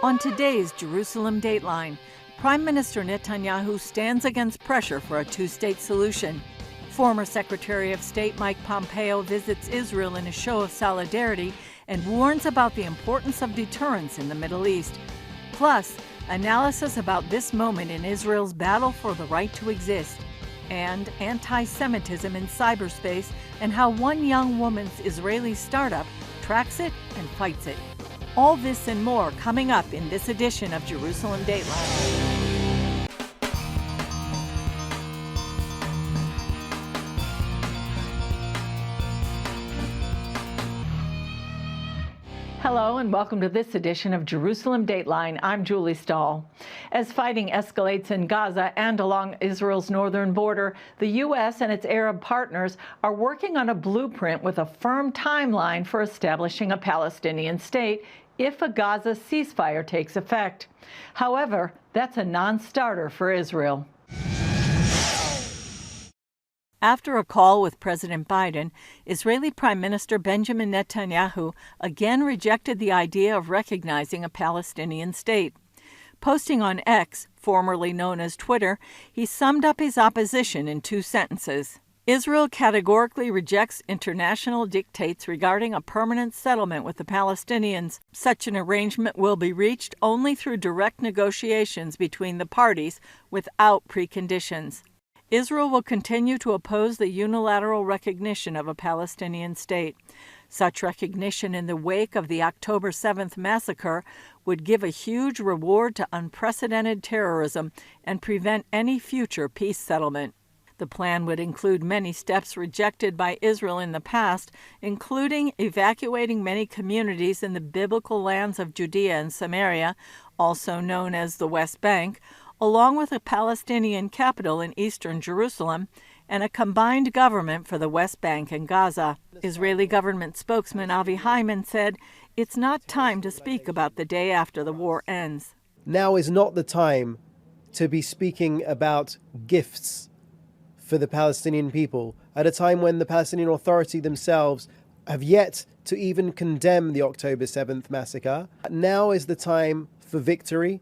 On today's Jerusalem Dateline, Prime Minister Netanyahu stands against pressure for a two-state solution. Former Secretary of State Mike Pompeo visits Israel in a show of solidarity and warns about the importance of deterrence in the Middle East. Plus, analysis about this moment in Israel's battle for the right to exist, and anti-Semitism in cyberspace and how one young woman's Israeli startup tracks it and fights it. All this and more coming up in this edition of Jerusalem Dateline. Hello and welcome to this edition of Jerusalem Dateline. I'm Julie Stahl. As fighting escalates in Gaza and along Israel's northern border, the U.S. and its Arab partners are working on a blueprint with a firm timeline for establishing a Palestinian state if a Gaza ceasefire takes effect. However, that's a non-starter for Israel. After a call with President Biden, Israeli Prime Minister Benjamin Netanyahu again rejected the idea of recognizing a Palestinian state. Posting on X, formerly known as Twitter, he summed up his opposition in two sentences. Israel categorically rejects international dictates regarding a permanent settlement with the Palestinians. Such an arrangement will be reached only through direct negotiations between the parties without preconditions. Israel will continue to oppose the unilateral recognition of a Palestinian state. Such recognition in the wake of the October 7th massacre would give a huge reward to unprecedented terrorism and prevent any future peace settlement. The plan would include many steps rejected by Israel in the past, including evacuating many communities in the biblical lands of Judea and Samaria, also known as the West Bank, along with a Palestinian capital in eastern Jerusalem, and a combined government for the West Bank and Gaza. Israeli government spokesman Avi Hyman said, "It's not time to speak about the day after the war ends." Now is not the time to be speaking about gifts for the Palestinian people, at a time when the Palestinian Authority themselves have yet to even condemn the October 7th massacre. Now is the time for victory,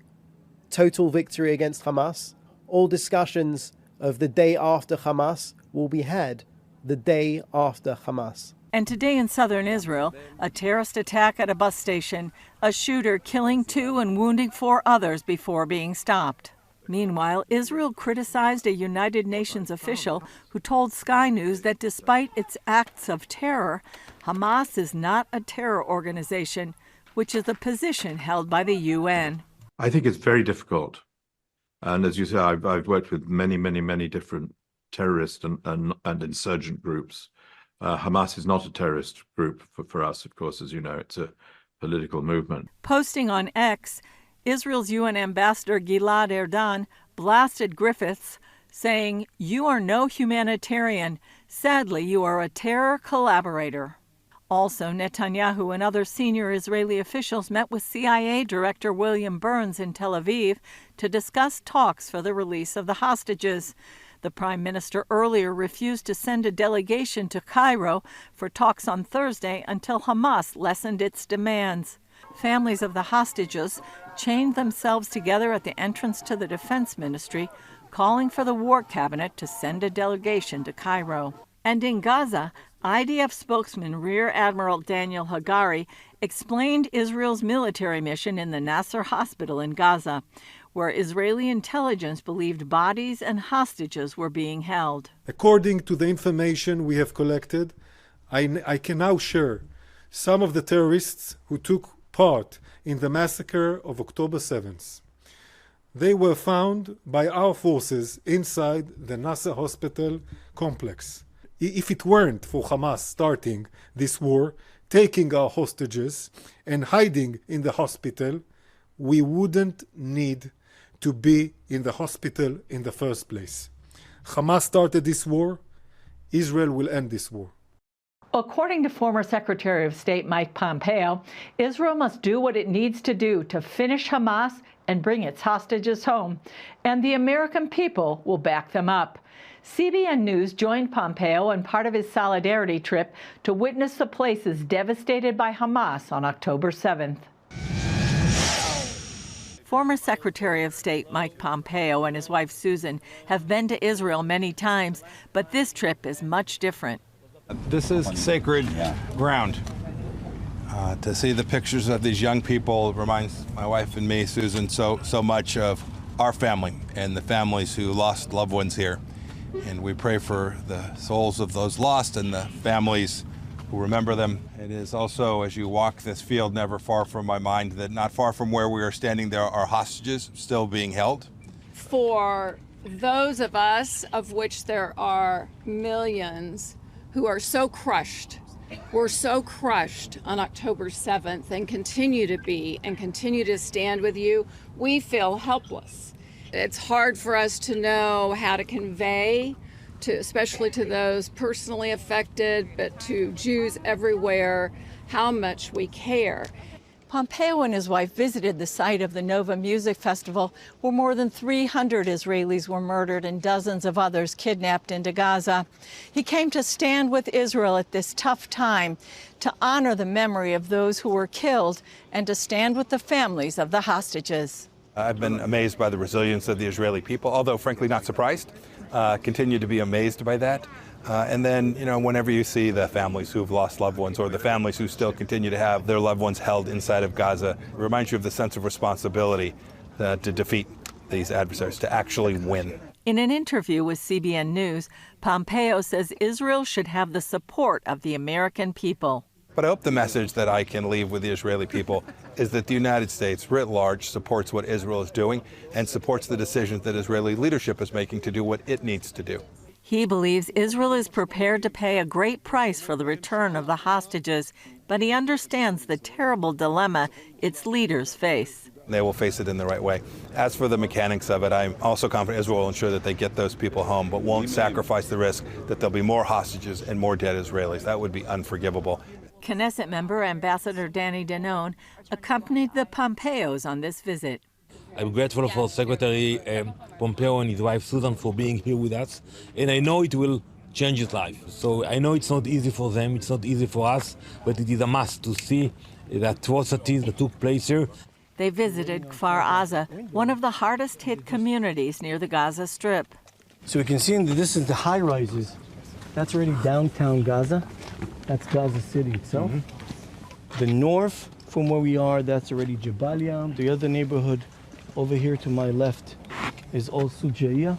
total victory against Hamas. All discussions of the day after Hamas will be had the day after Hamas. And today in southern Israel, a terrorist attack at a bus station, a shooter killing 2 and wounding 4 others before being stopped. Meanwhile, Israel criticized a United Nations official who told Sky News that despite its acts of terror, Hamas is not a terror organization, which is a position held by the UN. I think it's very difficult. And as you say, I've worked with many different terrorist and insurgent groups. Hamas is not a terrorist group for us, of course, as you know. It's a political movement. Posting on X, Israel's UN ambassador Gilad Erdan blasted Griffiths, saying, "You are no humanitarian. Sadly, you are a terror collaborator." Also, Netanyahu and other senior Israeli officials met with CIA Director William Burns in Tel Aviv to discuss talks for the release of the hostages. The Prime Minister earlier refused to send a delegation to Cairo for talks on Thursday until Hamas lessened its demands. Families of the hostages chained themselves together at the entrance to the Defense Ministry, calling for the War Cabinet to send a delegation to Cairo. And in Gaza, IDF spokesman Rear Admiral Daniel Hagari explained Israel's military mission in the Nasser hospital in Gaza, where Israeli intelligence believed bodies and hostages were being held. According to the information we have collected, I can now share some of the terrorists who took part in the massacre of October 7th. They were found by our forces inside the Nasser hospital complex. If it weren't for Hamas starting this war, taking our hostages and hiding in the hospital, we wouldn't need to be in the hospital in the first place. Hamas started this war. Israel will end this war. According to former Secretary of State Mike Pompeo, Israel must do what it needs to do to finish Hamas and bring its hostages home, and the American people will back them up. CBN News joined Pompeo on part of his solidarity trip to witness the places devastated by Hamas on October 7th. Former Secretary of State Mike Pompeo and his wife Susan have been to Israel many times, but this trip is much different. This is sacred ground. To see the pictures of these young people reminds my wife and me, Susan, so much of our family and the families who lost loved ones here. And we pray for the souls of those lost and the families who remember them. It is also, as you walk this field, never far from my mind that not far from where we are standing, there are hostages still being held. For those of us, of which there are millions, who are so crushed, were so crushed on October 7th and continue to be and continue to stand with you, we feel helpless. It's hard for us to know how to convey, especially to those personally affected, but to Jews everywhere, how much we care. Pompeo and his wife visited the site of the Nova Music Festival, where more than 300 Israelis were murdered and dozens of others kidnapped into Gaza. He came to stand with Israel at this tough time, to honor the memory of those who were killed, and to stand with the families of the hostages. I've been amazed by the resilience of the Israeli people, although frankly not surprised. Continue to be amazed by that. And then, whenever you see the families who've lost loved ones or the families who still continue to have their loved ones held inside of Gaza, it reminds you of the sense of responsibility to defeat these adversaries, to actually win. In an interview with CBN News, Pompeo says Israel should have the support of the American people. But I hope the message that I can leave with the Israeli people is that the United States, writ large, supports what Israel is doing and supports the decisions that Israeli leadership is making to do what it needs to do. He believes Israel is prepared to pay a great price for the return of the hostages, but he understands the terrible dilemma its leaders face. They will face it in the right way. As for the mechanics of it, I'm also confident Israel will ensure that they get those people home, but won't sacrifice the risk that there'll be more hostages and more dead Israelis. That would be unforgivable. Knesset member Ambassador Danny Danon accompanied the Pompeos on this visit. I'm grateful for Secretary Pompeo and his wife Susan for being here with us, and I know it will change his life. So I know it's not easy for them, it's not easy for us, but it is a must to see the atrocities that took place here. They visited Kfar Aza, one of the hardest hit communities near the Gaza Strip. So we can see in the distance the high rises. That's already downtown Gaza. That's Gaza City itself. The north from where we are, that's already Jabalia. The other neighborhood over here to my left is Al Sujaiya.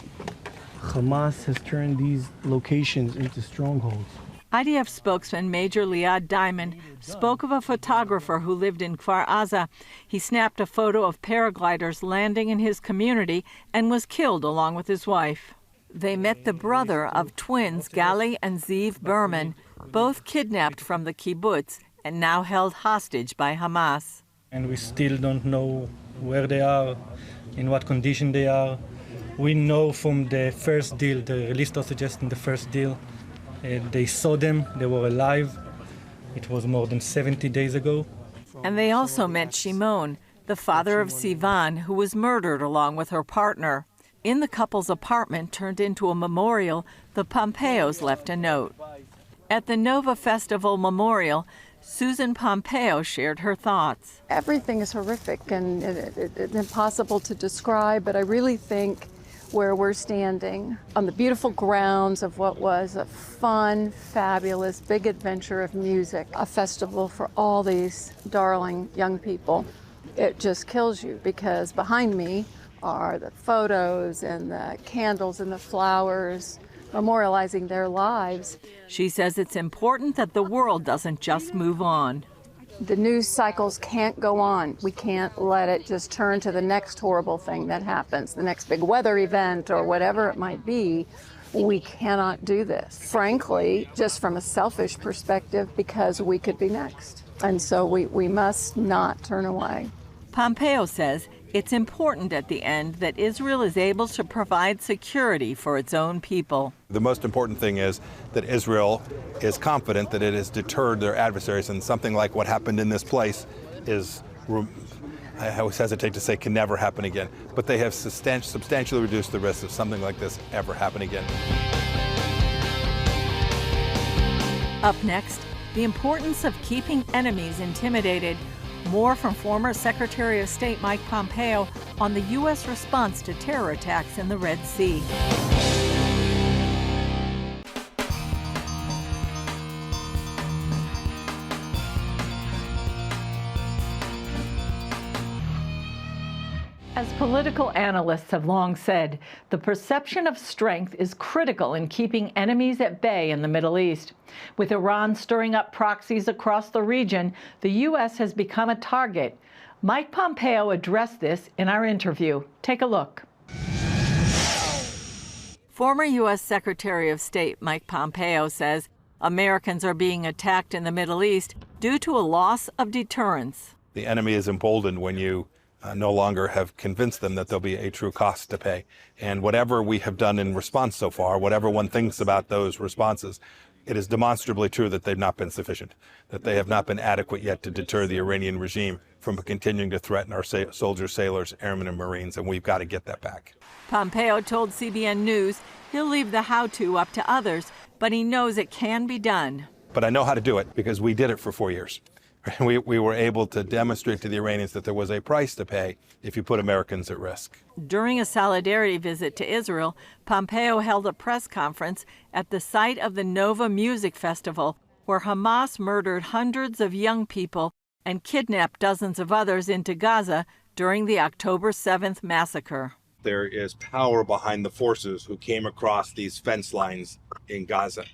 Hamas has turned these locations into strongholds. IDF spokesman Major Liad Diamond spoke of a photographer who lived in Kfar Aza. He snapped a photo of paragliders landing in his community and was killed along with his wife. They met the brother of twins Gali and Ziv Berman, both kidnapped from the kibbutz and now held hostage by Hamas. And we still don't know where they are, in what condition they are. We know from the first deal, the released hostages in the first deal, they saw them, they were alive. It was more than 70 days ago. And they also met Shimon, the father of Sivan, who was murdered along with her partner. In the couple's apartment turned into a memorial, the Pompeos left a note. At the Nova Festival Memorial, Susan Pompeo shared her thoughts. Everything is horrific and it's impossible to describe, but I really think where we're standing on the beautiful grounds of what was a fun, fabulous, big adventure of music, a festival for all these darling young people, it just kills you because behind me are the photos and the candles and the flowers memorializing their lives. She says it's important that the world doesn't just move on. The news cycles can't go on. We can't let it just turn to the next horrible thing that happens, the next big weather event or whatever it might be. We cannot do this. Frankly, just from a selfish perspective, because we could be next. And so we must not turn away. Pompeo says it's important at the end that Israel is able to provide security for its own people. The most important thing is that Israel is confident that it has deterred their adversaries, and something like what happened in this place is, I always hesitate to say can never happen again, but they have substantially reduced the risk of something like this ever happening again. Up next, the importance of keeping enemies intimidated. More from former Secretary of State Mike Pompeo on the U.S. response to terror attacks in the Red Sea. As political analysts have long said, the perception of strength is critical in keeping enemies at bay in the Middle East. With Iran stirring up proxies across the region, the U.S. has become a target. Mike Pompeo addressed this in our interview. Take a look. Former U.S. Secretary of State Mike Pompeo says Americans are being attacked in the Middle East due to a loss of deterrence. The enemy is emboldened when you no longer have convinced them that there'll be a true cost to pay. And whatever we have done in response so far, whatever one thinks about those responses, it is demonstrably true that they've not been sufficient, that they have not been adequate yet to deter the Iranian regime from continuing to threaten our soldiers, sailors, airmen, and Marines, and we've got to get that back. Pompeo told CBN News he'll leave the how-to up to others, but he knows it can be done. But I know how to do it because we did it for 4 years. We were able to demonstrate to the Iranians that there was a price to pay if you put Americans at risk. During a solidarity visit to Israel, Pompeo held a press conference at the site of the Nova Music Festival, where Hamas murdered hundreds of young people and kidnapped dozens of others into Gaza during the October 7th massacre. There is power behind the forces who came across these fence lines in Gaza.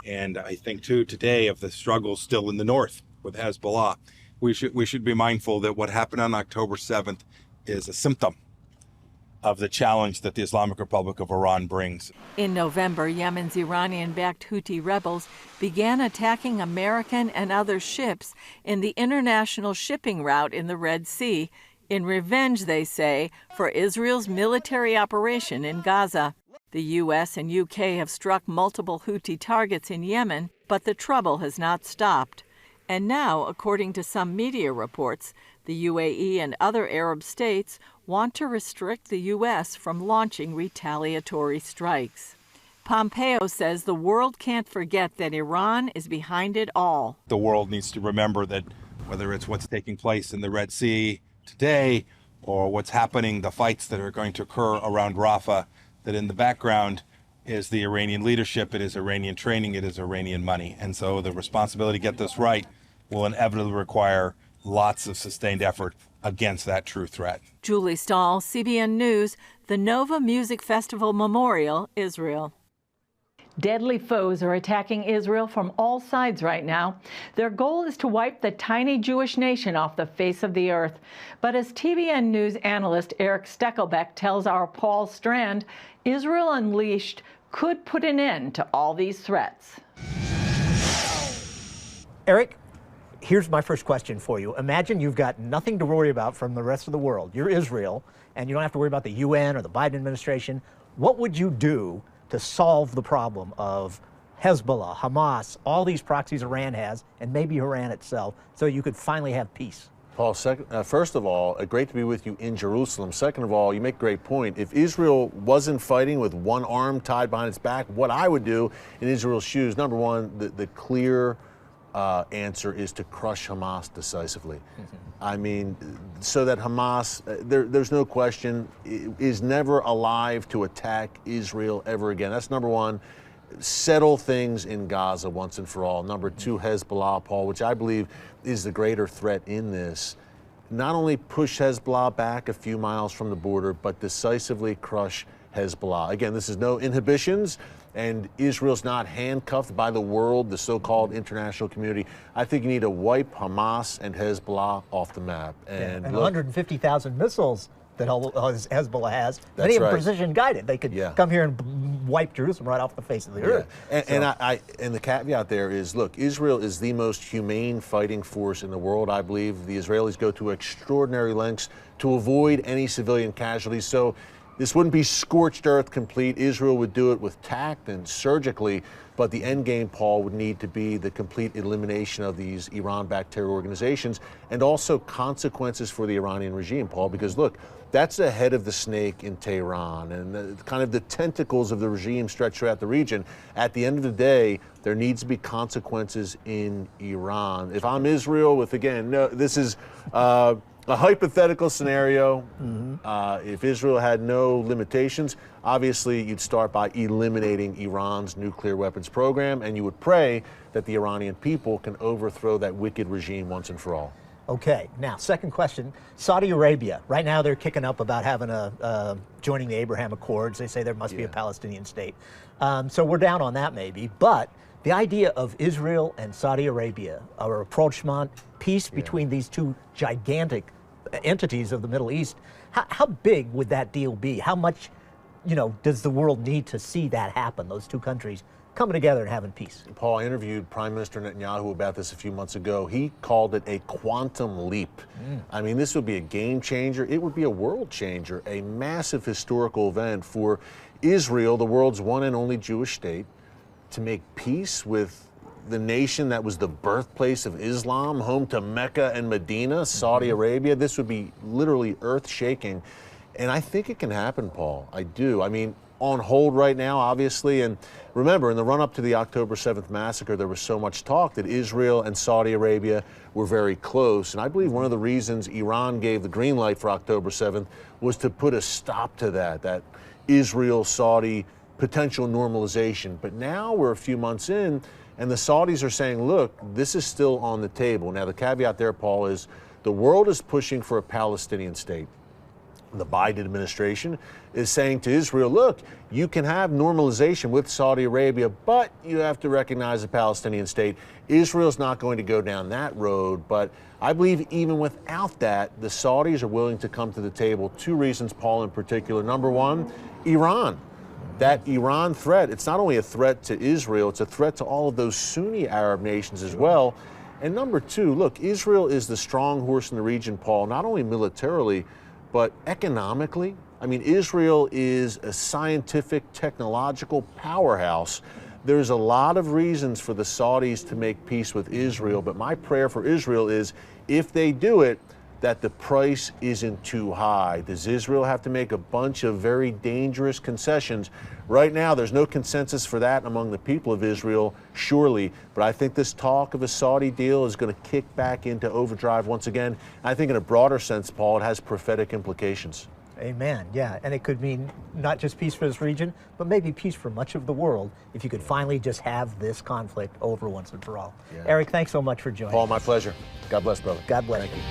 And I think, too, today of the struggle still in the north with Hezbollah. We should be mindful that what happened on October 7th is a symptom of the challenge that the Islamic Republic of Iran brings. In November, Yemen's Iranian-backed Houthi rebels began attacking American and other ships in the international shipping route in the Red Sea, in revenge, they say, for Israel's military operation in Gaza. The U.S. and U.K. have struck multiple Houthi targets in Yemen, but the trouble has not stopped. And now, according to some media reports, the UAE and other Arab states want to restrict the U.S. from launching retaliatory strikes. Pompeo says the world can't forget that Iran is behind it all. The world needs to remember that whether it's what's taking place in the Red Sea today or what's happening, the fights that are going to occur around Rafah, that in the background is the Iranian leadership, it is Iranian training, it is Iranian money. And so the responsibility to get this right will inevitably require lots of sustained effort against that true threat. Julie Stahl, CBN News, the Nova Music Festival Memorial, Israel. Deadly foes are attacking Israel from all sides right now. Their goal is to wipe the tiny Jewish nation off the face of the earth. But as TBN News analyst Eric Steckelbeck tells our Paul Strand, Israel Unleashed could put an end to all these threats. Eric, here's my first question for you. Imagine you've got nothing to worry about from the rest of the world. You're Israel, and you don't have to worry about the UN or the Biden administration. What would you do to solve the problem of Hezbollah, Hamas, all these proxies Iran has, and maybe Iran itself, so you could finally have peace? Paul, first of all, great to be with you in Jerusalem. Second of all, you make a great point. If Israel wasn't fighting with one arm tied behind its back, what I would do in Israel's shoes, number one, the clear answer is to crush Hamas decisively. Mm-hmm. I mean, so that Hamas, there's no question, is never alive to attack Israel ever again. That's number one. Settle things in Gaza once and for all. Number two, Hezbollah, Paul, which I believe is the greater threat in this. Not only push Hezbollah back a few miles from the border, but decisively crush Hezbollah. Again, this is no inhibitions, and Israel's not handcuffed by the world, the so-called international community. I think you need to wipe Hamas and Hezbollah off the map. And 150,000 missiles that Hezbollah has, many of them precision guided. They could come here and wipe Jerusalem right off the face of the earth. And the caveat there is, look, Israel is the most humane fighting force in the world, I believe. The Israelis go to extraordinary lengths to avoid any civilian casualties. So This wouldn't be scorched earth complete. Israel would do it with tact and surgically, but the end game, Paul, would need to be the complete elimination of these Iran-backed terror organizations and also consequences for the Iranian regime, Paul, because look, that's the head of the snake in Tehran and kind of the tentacles of the regime stretch throughout the region. At the end of the day, there needs to be consequences in Iran. If I'm Israel with, again, no, this is a hypothetical scenario. If Israel had no limitations, obviously you'd start by eliminating Iran's nuclear weapons program, and you would pray that the Iranian people can overthrow that wicked regime once and for all. Okay, now second question, Saudi Arabia. Right now they're kicking up about having joining the Abraham Accords. They say there must be a Palestinian state. So we're down on that maybe, but the idea of Israel and Saudi Arabia, or rapprochement, peace between these two gigantic entities of the Middle East, how big would that deal be? How much, does the world need to see that happen, those two countries coming together and having peace? Paul, I interviewed Prime Minister Netanyahu about this a few months ago. He called it a quantum leap. I mean, this would be a game changer. It would be a world changer, a massive historical event for Israel, the world's one and only Jewish state, to make peace with the nation that was the birthplace of Islam, home to Mecca and Medina, Saudi Arabia. This would be literally earth-shaking. And I think it can happen, Paul. I do. I mean, on hold right now, obviously. And remember, in the run-up to the October 7th massacre, there was so much talk that Israel and Saudi Arabia were very close. And I believe one of the reasons Iran gave the green light for October 7th was to put a stop to that Israel-Saudi potential normalization. But now we're a few months in, and the Saudis are saying, look, this is still on the table. Now, the caveat there, Paul, is the world is pushing for a Palestinian state. The Biden administration is saying to Israel, look, you can have normalization with Saudi Arabia, but you have to recognize a Palestinian state. Israel's not going to go down that road, but I believe even without that, the Saudis are willing to come to the table. Two reasons, Paul, in particular. Number one, Iran. That Iran threat, it's not only a threat to Israel, it's a threat to all of those Sunni Arab nations as well. And number two, look, Israel is the strong horse in the region, Paul, not only militarily, but economically. I mean, Israel is a scientific, technological powerhouse. There's a lot of reasons for the Saudis to make peace with Israel, but my prayer for Israel is, if they do it, that the price isn't too high. Does Israel have to make a bunch of very dangerous concessions? Right now, there's no consensus for that among the people of Israel, surely, but I think this talk of a Saudi deal is going to kick back into overdrive once again. I think in a broader sense, Paul, it has prophetic implications. Amen, yeah, and it could mean not just peace for this region, but maybe peace for much of the world if you could finally just have this conflict over once and for all. Yeah. Eric, thanks so much for joining Paul, us. my pleasure. God bless, brother. God bless. Thank you.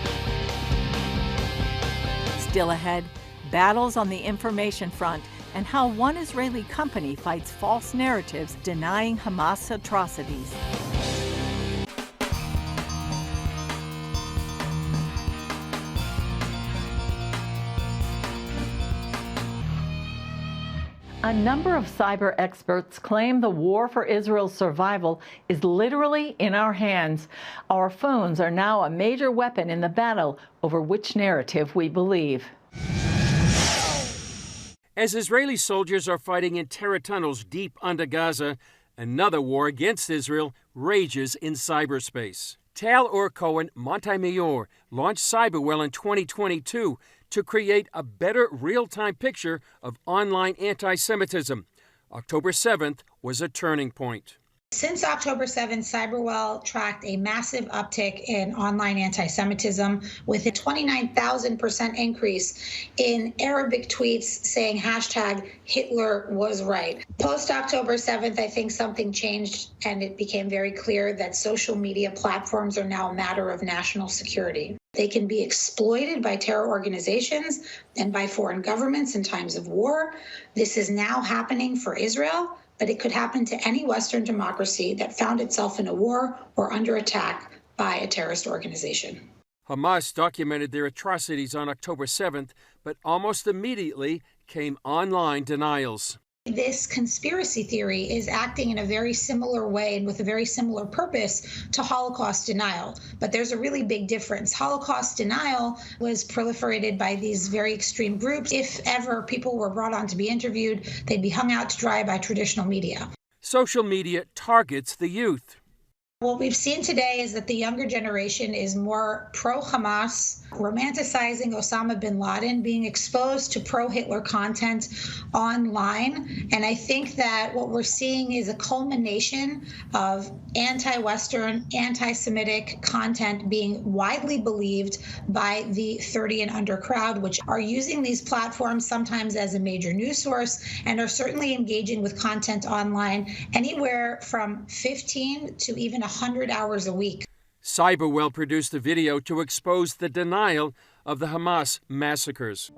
Still ahead, battles on the information front and how one Israeli company fights false narratives denying Hamas atrocities. A number of cyber experts claim the war for Israel's survival is literally in our hands. Our phones are now a major weapon in the battle over which narrative we believe. As Israeli soldiers are fighting in terror tunnels deep under Gaza, another war against Israel rages in cyberspace. Tal Or-Cohen Montemayor launched Cyberwell in 2022 to create a better real-time picture of online anti-Semitism. October 7th was a turning point. Since October 7th, Cyberwell tracked a massive uptick in online anti-Semitism with a 29,000% increase in Arabic tweets saying hashtag Hitler was right. Post October 7th, I think something changed and it became very clear that social media platforms are now a matter of national security. They can be exploited by terror organizations and by foreign governments in times of war. This is now happening for Israel, but it could happen to any Western democracy that found itself in a war or under attack by a terrorist organization. Hamas documented their atrocities on October 7th, but almost immediately came online denials. This conspiracy theory is acting in a very similar way and with a very similar purpose to Holocaust denial. But there's a really big difference. Holocaust denial was proliferated by these very extreme groups. If ever people were brought on to be interviewed, they'd be hung out to dry by traditional media. Social media targets the youth. What we've seen today is that the younger generation is more pro-Hamas, romanticizing Osama bin Laden, being exposed to pro-Hitler content online. And I think that what we're seeing is a culmination of anti-Western, anti-Semitic content being widely believed by the 30 and under crowd, which are using these platforms sometimes as a major news source and are certainly engaging with content online anywhere from 15 to even 100 hours a week. Cyberwell produced the video to expose the denial of the Hamas massacres.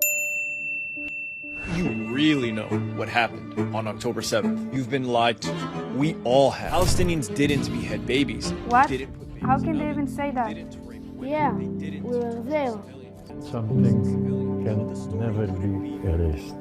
You really know what happened on October 7th. You've been lied to. We all have. Palestinians didn't behead babies. What? Didn't put babies How can they even say that? Yeah, we were there. Something can never be erased.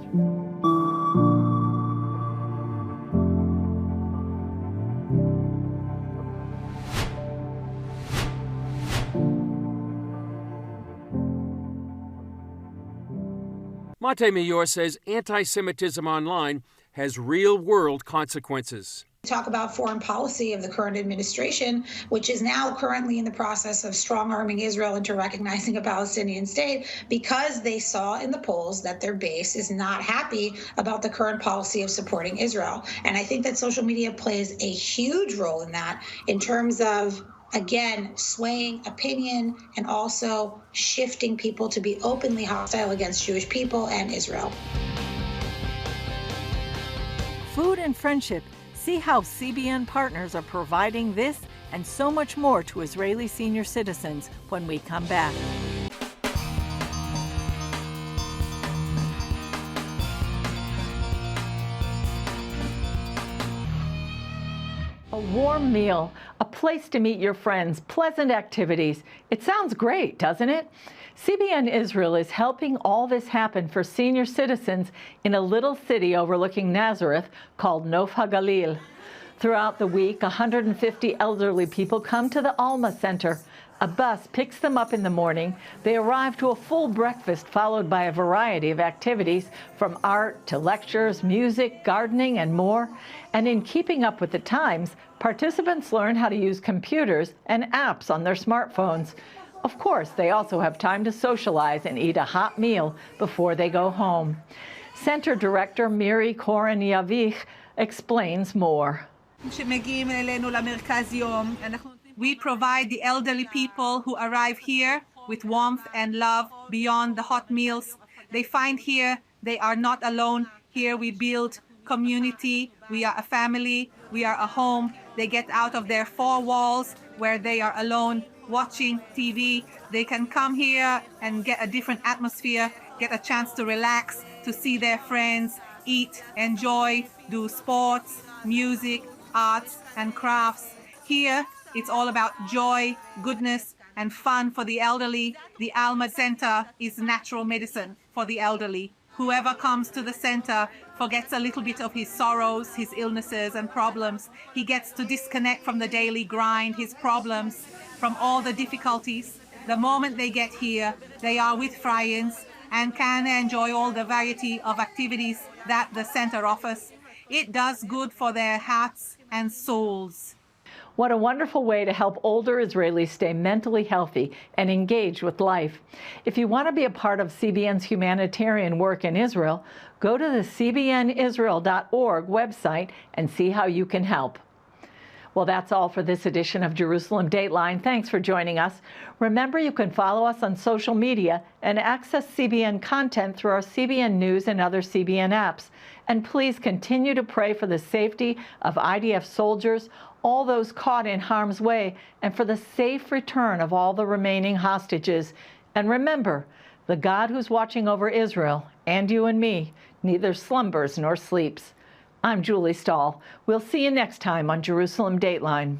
Montemayor says anti-Semitism online has real-world consequences. Talk about foreign policy of the current administration, which is now currently in the process of strong-arming Israel into recognizing a Palestinian state because they saw in the polls that their base is not happy about the current policy of supporting Israel. And I think that social media plays a huge role in that in terms of, again, swaying opinion and also shifting people to be openly hostile against Jewish people and Israel. Food and friendship. See how CBN partners are providing this and so much more to Israeli senior citizens when we come back. A warm meal, a place to meet your friends, pleasant activities. It sounds great, doesn't it? CBN Israel is helping all this happen for senior citizens in a little city overlooking Nazareth called Nof HaGalil. Throughout the week, 150 elderly people come to the Alma Center. A bus picks them up in the morning. They arrive to a full breakfast followed by a variety of activities from art to lectures, music, gardening, and more. And in keeping up with the times, participants learn how to use computers and apps on their smartphones. Of course, they also have time to socialize and eat a hot meal before they go home. Center Director Miri Koren-Yavich explains more. We provide the elderly people who arrive here with warmth and love beyond the hot meals. They find here they are not alone. Here we build community. We are a family. We are a home. They get out of their four walls where they are alone watching TV. They can come here and get a different atmosphere, get a chance to relax, to see their friends, eat, enjoy, do sports, music, arts, and crafts. Here, it's all about joy, goodness, and fun for the elderly. The Alma Center is natural medicine for the elderly. Whoever comes to the center forgets a little bit of his sorrows, his illnesses, and problems. He gets to disconnect from the daily grind, his problems, from all the difficulties. The moment they get here, they are with friends and can enjoy all the variety of activities that the center offers. It does good for their hearts and souls. What a wonderful way to help older Israelis stay mentally healthy and engaged with life. If you want to be a part of CBN's humanitarian work in Israel, go to the cbnisrael.org website and see how you can help. Well, that's all for this edition of Jerusalem Dateline. Thanks for joining us. Remember, you can follow us on social media and access CBN content through our CBN News and other CBN apps. And please continue to pray for the safety of IDF soldiers, all those caught in harm's way, and for the safe return of all the remaining hostages. And remember, the God who's watching over Israel, and you and me, neither slumbers nor sleeps. I'm Julie Stahl. We'll see you next time on Jerusalem Dateline.